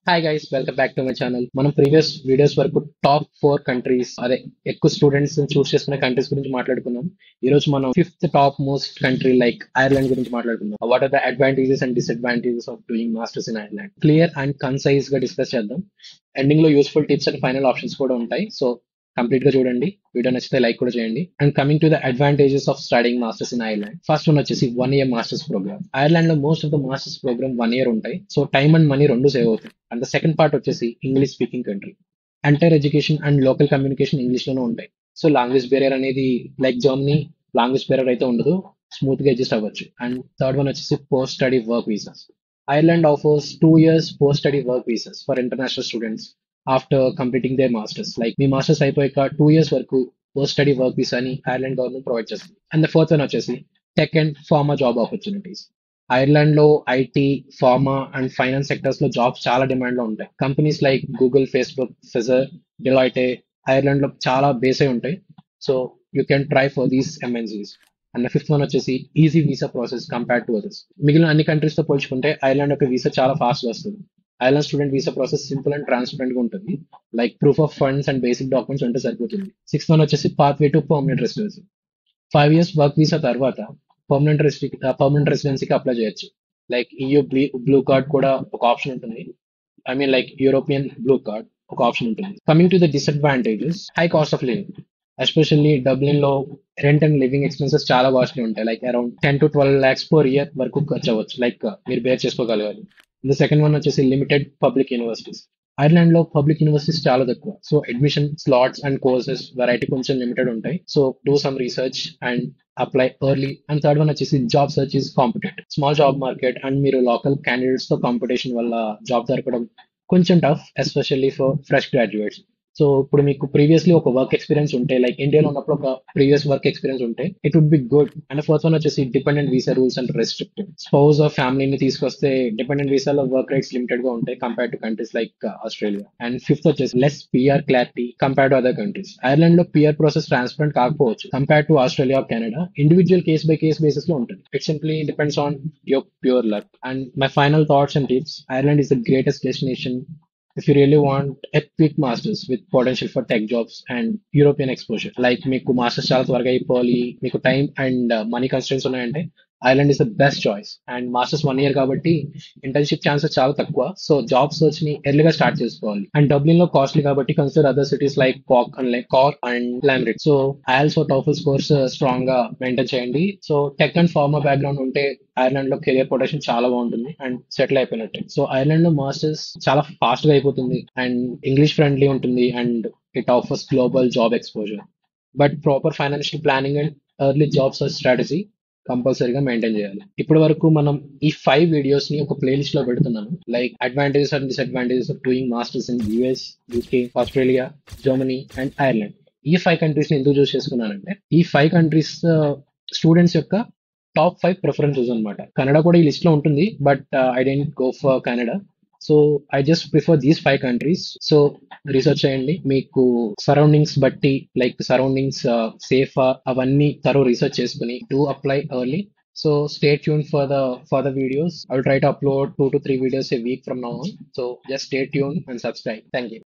Hi guys, welcome back to my channel. మనం previous videos వరకు top 4 countries, అదే ఎక్కువ స్టూడెంట్స్ చూస్ చేసుకునే కంట్రీస్ గురించి మాట్లాడుకున్నాం. ఈ రోజు మనం fifth top most country like Ireland గురించి మాట్లాడుకుందాం. What are the advantages and disadvantages of doing masters in Ireland? Clear and concise గా డిస్కస్ చేద్దాం. ఎండింగ్ లో useful tips and final options కూడా ఉంటాయి. సో కంప్లీట్ గా చూడండి. వీడియో నచ్చితే లైక్ కూడా చేయండి. And coming to the advantages of studying masters in Ireland, first one వచ్చేసి 1 year మాస్టర్స్ ప్రోగ్రామ్. ఐర్లాండ్ లో most of the masters program 1 year ఉంటాయి. సో టైమ్ అండ్ మనీ రెండు సేవ్ అవుతాయి. అండ్ ద సెకండ్ పార్ట్ వచ్చేసి English speaking country. Entire education and local communication English లోనే ఉంటాయి. So language barrier అనేది like Germany, language barrier అయితే ఉండదు. Smooth గా అడ్జస్ట్ అవ్వచ్చు. అండ్ థర్డ్ వన్ వచ్చేసి post study work visas. Ireland offers 2 years post-study work visas for international students after completing their masters. Like మీ masters అయిపోయాక 2 years వరకు post study work visa అని Ireland government provide చేస్తుంది. And the fourth one వచ్చేసి tech and pharma job opportunities. Ireland లో IT, pharma and finance sectors లో jobs చాలా demand లో ఉంటాయి. Companies like Google, Facebook, Pfizer, Deloitte Ireland లో చాలా బేస్ అయి ఉంటాయి. So you can try for these MNCs. And fifth one వచ్చేసి easy visa process compare to others. మిగిలిన అన్ని కంట్రీస్ తో పోల్చుకుంటే ఐర్లాండ్ యొక్క వీసా చాలా ఫాస్ట్ వస్తుంది. Ireland student visa process simple and transparent గా ఉంటుంది. Like proof of funds and basic documents ఉంటే సరిపోతుంది. సిక్స్త్ వన్ వచ్చేసి pathway to permanent residency. 5 years work visa తర్వాత పర్మనెంట్ రెసిడెన్సీకి అప్లై చేయొచ్చు. లైక్ EU బ్లూ కార్డ్ కూడా ఒక ఆప్షన్ ఉంటుంది. I mean like European blue card ఒక ఆప్షన్ ఉంటుంది. Coming to the disadvantages, high cost of living. Especially Dublin లో rent and living expenses చాలా costly ఉంటాయి. Like around 10 to 12 lakhs per year వరకు ఖర్చు అవ్వచ్చు. లైక్ మీరు బేర్ చేసుకోగలగాలి. ద సెకండ్ వన్ వచ్చేసి లిమిటెడ్ పబ్లిక్ యూనివర్సిటీస్. ఐర్లాండ్ లో పబ్లిక్ యూనివర్సిటీస్ చాలా తక్కువ. So admission slots and courses variety కొంచెం లిమిటెడ్ ఉంటాయి. So do some research and apply early. And third one వచ్చేసి job search is competitive. Small job market and మీరు local candidates తో competition వల్ల జాబ్ దొరకడం కొంచెం tough, especially for fresh graduates. So ఇప్పుడు మీకు ప్రీవియస్లీ ఒక వర్క్ ఎక్స్పీరియన్స్ ఉంటే, లైక్ ఇండియాలో ఉన్నప్పుడు ఒక ప్రీవియస్ వర్క్ ఎక్స్పీరియన్స్ ఉంటే it would be good. And fourth one వచ్చేసి dependent visa rules and restricted. Spouse of ఫ్యామిలీని తీసుకొస్తే డిపెండెంట్ వీసాలో వర్క్ రైట్స్ లిమిటెడ్ గా ఉంటాయి compare to countries like Australia. And fifth వచ్చేసి less PR clarity compare to other countries. Ireland లో PR process transparent కాకపోవచ్చు compare to Australia, Canada. Individual case by case basis లో ఉంటుంది. It simply depends on your pure luck. And my final thoughts and tips, Ireland is the greatest destination if you really want a quick masters with potential for tech jobs and European exposure. Like మీకు masters చాలా త్వరగా అయిపోవాలి, మీకు time and money constraints ఉన్నాయంటే Ireland is the best choice. And masters 1 year కాబట్టి internship chances చాలా తక్కువ. So job search ని ఎర్లీగా స్టార్ట్ చేసుకోవాలి. అండ్ డబ్లిన్ లో కాస్ట్లీ కాబట్టి consider other cities like Cork and Limerick. So IELTS TOEFL scores strong గా మెయింటైన్ చేయండి. So tech and pharma background ఉంటే ఐర్లాండ్ లో కెరియర్ పొటెన్షియల్ చాలా బాగుంటుంది అండ్ సెటిల్ అయిపోయినట్టే. సో ఐర్లాండ్ లో మాస్టర్స్ చాలా ఫాస్ట్ గా అయిపోతుంది అండ్ ఇంగ్లీష్ ఫ్రెండ్లీ ఉంటుంది and it offers global job exposure. But proper financial planning and early job search strategy కంపల్సరీగా మెయింటైన్ చేయాలి. ఇప్పటి వరకు మనం ఈ 5 వీడియోస్ ని ఒక ప్లేలిస్ట్ లో పెడుతున్నాను. Like advantages and disadvantages of doing masters in US, UK, Australia, Germany and Ireland. ఈ 5 కంట్రీస్ ని ఎందుకు చూస్ చేసుకున్నానంటే ఈ 5 కంట్రీస్ స్టూడెంట్స్ యొక్క టాప్ 5 ప్రిఫరెన్సెస్ అనమాట. కెనడా కూడా ఈ లిస్ట్ లో ఉంటుంది, but I didn't go for Canada. So I just prefer these 5 countries. So research చేయండి. మీకు సరౌండింగ్స్ బట్టి, లైక్ సరౌండింగ్స్ సేఫ్ అవన్నీ తరో రీసెర్చ్ చేసుకుని do apply early. So stay tune for the videos. I will try to upload 2 to 3 videos a week from now on. So just stay tuned and subscribe. Thank you.